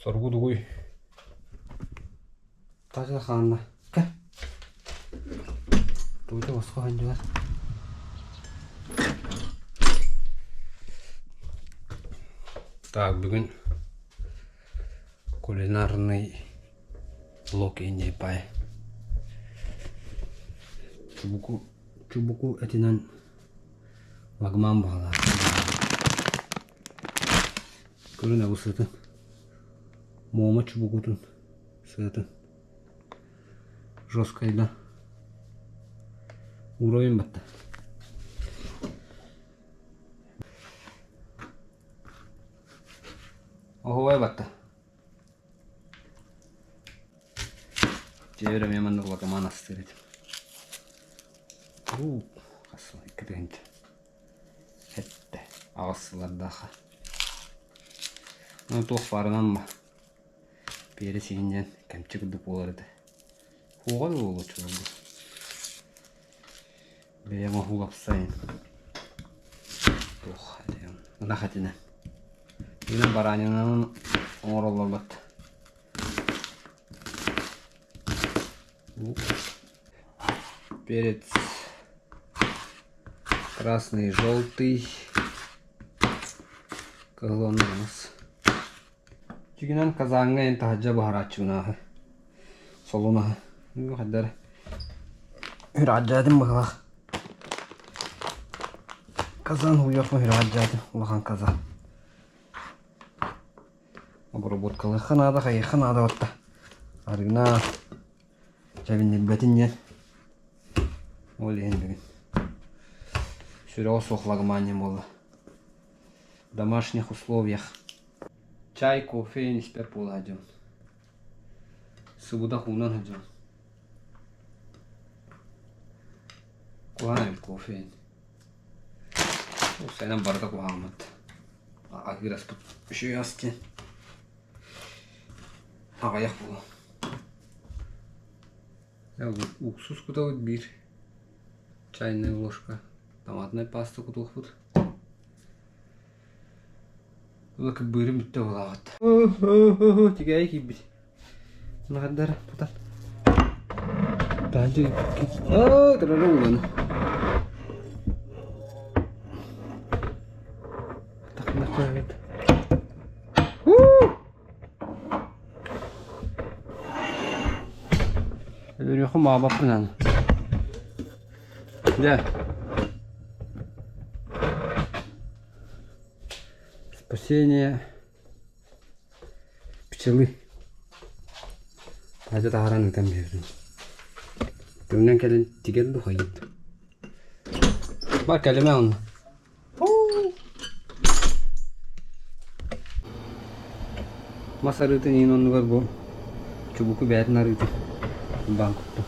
Sorgu duguy. Taca xanna. Gel. Duydu basqa hancular. Так, бүгін кулинарный блок не пай. Чубуку этинен лагман бағала. Көріне бұл сыты. Мома чубукутун сыты. Жесткайда. Уровень батта. Охуай батта. Теперь я манду лагман астырит. Қасыл екідігінді. Хетті. Ағысылардағы. Мұны тоқ барынан ба. Бері сегінден кәмчі күдік боларды. Хуғал олы чүрілді. Бәйіма хуғап сайын. Тоқ әлем. Мұна қатына. Үйін баранынан оңыролар бат. Перец. Красный, желтый. Каглон у нас. Чигинан казанга энта хаджа бахарачуна. Солуна. Ну хаддар. Хираджадым бахла. Казан хуяфу хираджадым. Улахан казан. Обработкалы ханада хай ханада ватта. Аргна. Жабиннен бетиннен. Олейн бүгін. Сюрял сохлагманем было. В домашних условиях. Чай, кофе не спер поладим. Субуда хунан хаджан. Куханем кофе. Усайнам барда кухамат. Агирас тут еще ясти. Агаяк было. Уксус куда вот бир. Чайная ложка. Томатная паста кутухпут. Бұл как бұрым бітті олағат. Тегай кейбіт. Нағаддар путат. Тәнжі кет. Тұрары оланы. Тақында қойғайд. Өріқі мағбаппын аны. Да. Спасение пчелы. Аja taharan ikan biasa. Tunan kalian tiga tuh kayak gitu. Bak kalian mana? Masa itu nih non luar bo. Coba ku biar nari itu bangku tuh.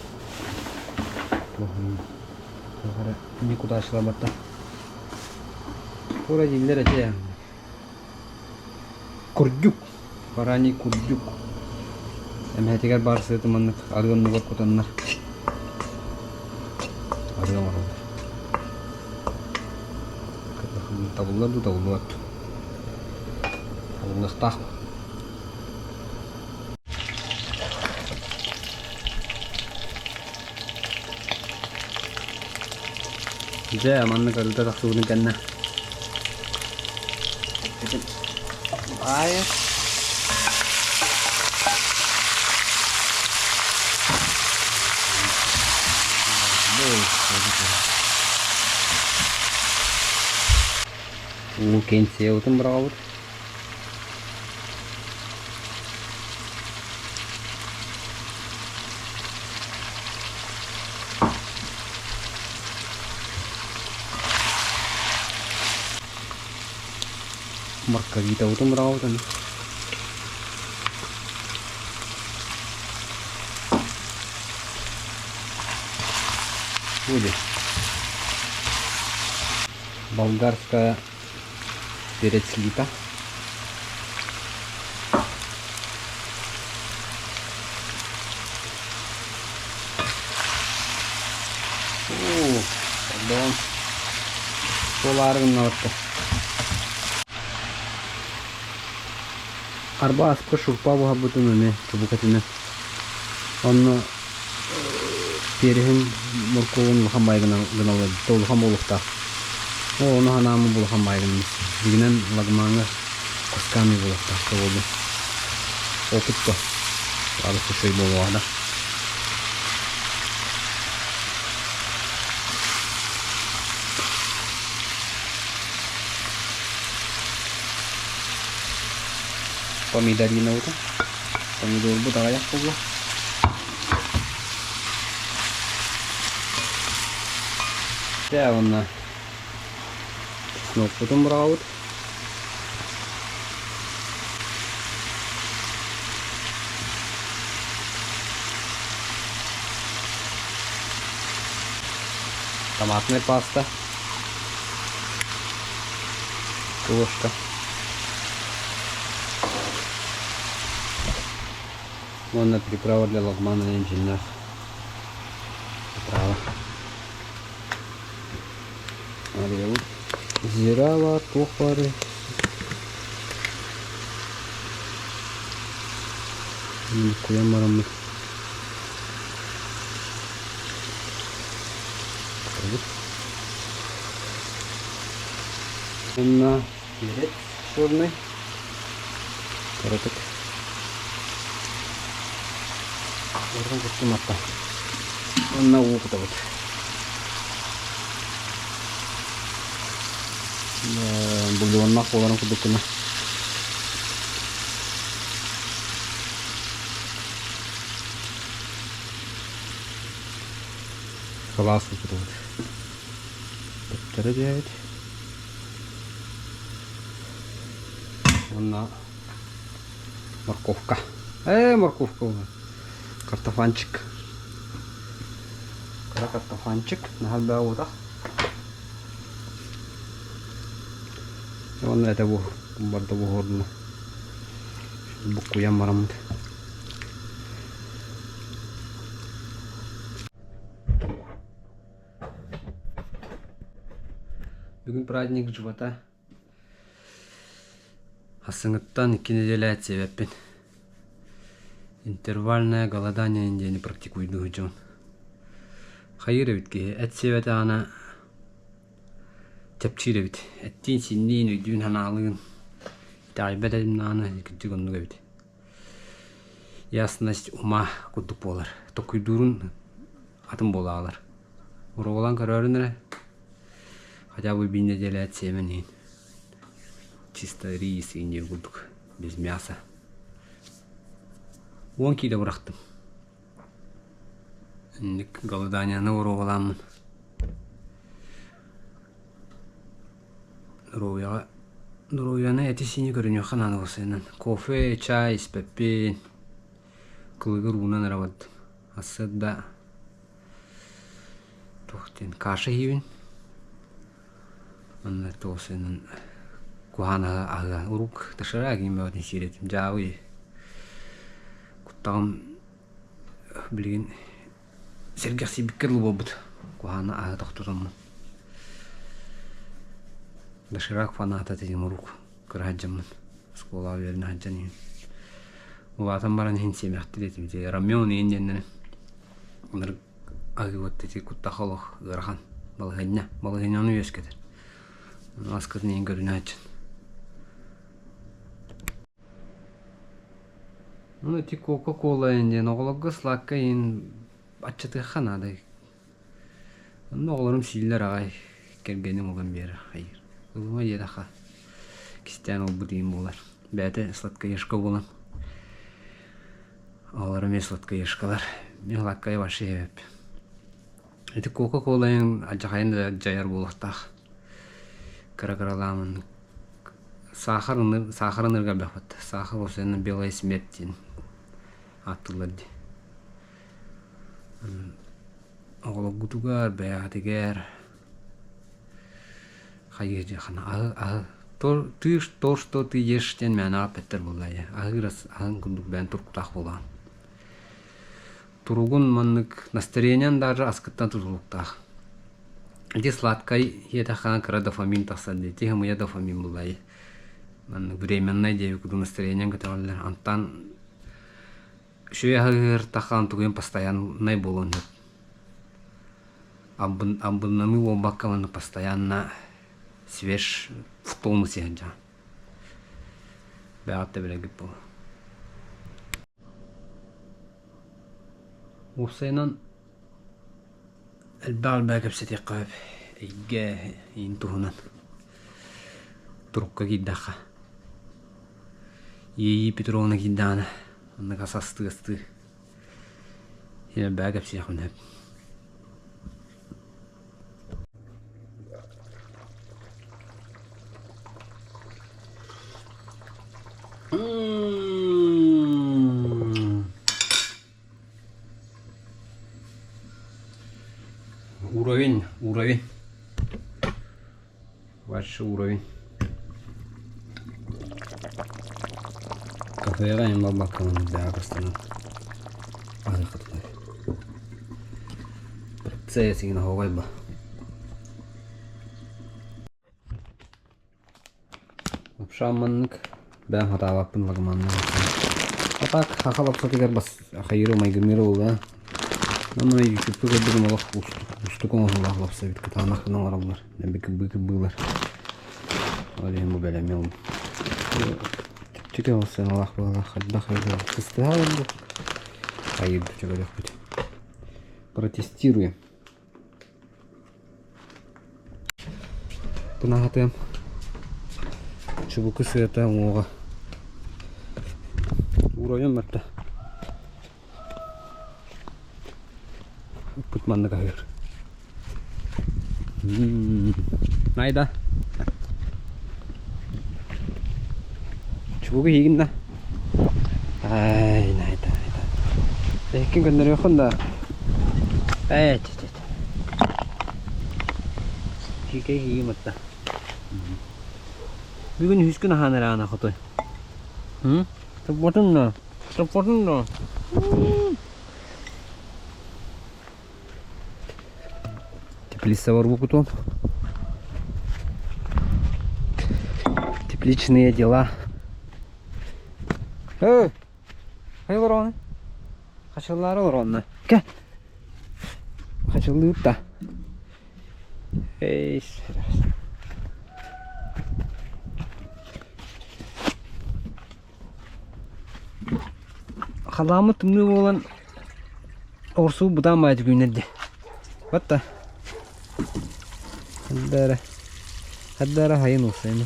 Ini kuda selamat dah. Pura jilder aja ya. Kurjuk, parani kurjuk. Em hetigar barsı temanlık argan nubat kutanlar. Argan var. Tabullar du tabullar. Tabullar tak. Jaya amanna karılda taksubunu kenna. Air. Mungkin sih itu merawat. Maka kita itu merawat kan. Udah. Болгарская перец лита. Pardon. Soların orta. арба аспы шурпа буха бутун эме чубукатыны. Онно перехин морковун лухан байгына гыналы толухан болукта. Оны ханамы булухан байгынымыз. Дигинен лагмаңы кусками болукта. Толуду. Опытто. Арысы шей болуада. Помидорина вот. Помидор bu da ayak buldu. Ya onlar. Noktadan bravo. Томатная паста. Ложка. Вон приправа для лагмана инженер. Приправа. Арелу. Зирава, тухвары. Куямарамы. На перец черный. Короток. Orang kecil mata, warna ungu kita buat. Bulan mak orang kudu kena. Kelas kita buat. Terus dia. Warna морковка. Морковка. Картофанчик. Картофанчик. Нахальба вот. Вон это бу, барда бу хорно. Буку ямарамд. Бүгін праздник живота. Асыңыттан 2 неделя себеппен. Интервальное голодание не практикует дугучон. Хайыровитки эт себети ана тепчировит. Эттин синнин үйдүн ханалыгын тайбедем наны китигоннуга бит. Ясность ума кудук болар. Токуйдурун атым болалар. Уроолан көрөрүнөр. Хотя бы 1 неделя эт семенин. Чисто рис и не кудук без мяса. 10 kilo bıraktım. Голодание уроğulanmın. Уроğuyana etesini görünüyor kanan olsaydı. Kofe, çay, pepin. Kılıgır unan arabadım. Aslında tohten kaşı yiyin. Onlar tohsenin kuhana aga uruk dışarı agim böyle siretim jawi. Там блин сергерси биккерлу болбут кухана ага тохтурам даширак фаната тимурук кыраджамын скола верна хаджани улатан баран хинси мехтилетим же рамён инденне ондар аги вотти куттахолох гырхан балгенна юскетер аскырны ингөрүнач. Ну, эти Кока-Кола инде, ноголога слакка ин аччаты ханады. Ноголорум силлер агай келгеним оган бери хайыр. Улума едаха. Кистен ол будим болар. Бәте сладка ешка болам. Алар эме сладка ешкалар. Мен лаккай башы ебеп. Эти Кока-Кола ин ажакайын жаяр болуктах. Кара-караламын. Сахарын ырга бәхбат. Сахар осенин белая смерть дин. Атылады. Оғылы гутугар бәятигер. Хайыр жахана. Ты то, что ты ешь, тен мен апеттер болайы. Агырас ағын күндік бән туркутақ болан. Туругун маннык настроениен даже аскыттан турулуктақ. Эти сладкай етахан кара дофамин тақсады. Тихамы я дофамин болайы. Временное девик настроение готовили. Антан шуя тахан тугин постоянный болон. Амбунами лобакаман постоянно свеж в тонусе. Бәгатте білегі бұл. Осайнан әлбәғал бәгіп сәте қап әйге ең тұғынан тұрыққа кейдаққа. Ей Петровна кейдағаны онны қасасты-қасты елі бәгіп сәқын әп. Уровень. Ваш уровень. Кафега не бабакам да просто. Процесс на хавайба. Шаманник бәм хаталаппын лагманны. Атак хахалап сатыгар бас хайру майгмиру да. Намай YouTube-га бүгін олақ ұштықын олақ лапса біткі танақпынан аралар. Нәбікі бұлар. Олейін бұл бәләме олым. Тіке олсын олақ бұлар. Қадда қайда қысты алым бұл. Қайырды чөбәлек бұд. Протестируем. Бұна қатыям. Чубукі сүйетам оға. Уровен бәтті. Putmanlı kahır. Nayda. Çubuğu yiyin da. Ay nayda. Tekin gönderiyor da. Evet. Hike yiyin hatta. Bugün hüskün hanere ana kotoy. Topotun da. Теплица кутом. Тепличные дела. Hayır onu. Kaçırlar olur onunla. Gel. Kaçırlıyıp da. Halamı tümlü olan orsu budan maydı günlerdi. Hatta. Haddara hayın olsa yani.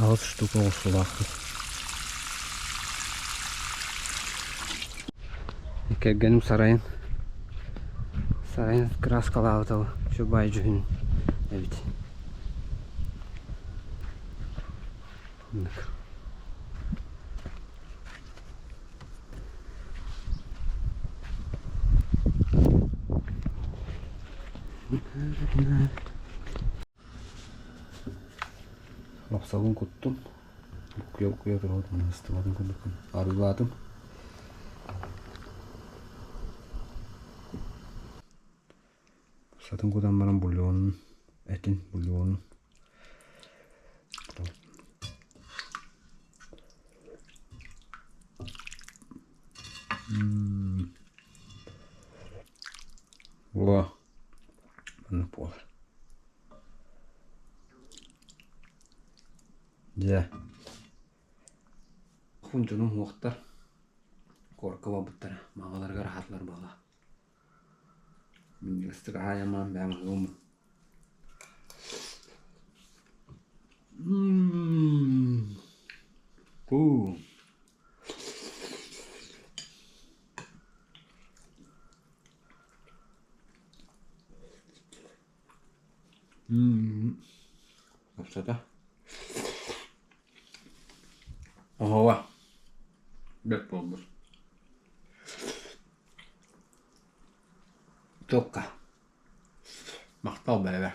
Ağız штука olsa bakı. Gelgenim sarayın. Sarayın kraskalı avtalı. Şu baycığın. Evet. Lapsalın kuttum. Okuya duralım. Nasıl kuttum. Arıladım. Satın kutan bana bulyonun, etin bulyonun. Ulan. Bana bu olur. Ya. Huncanın muhtar. Korku babıttara. Mağalarga rahatlar bağla. Min ıstık ayaman ben ağımı. Kapsada. Oha. Bet bulmuş. Tokka. Mahtal beraber.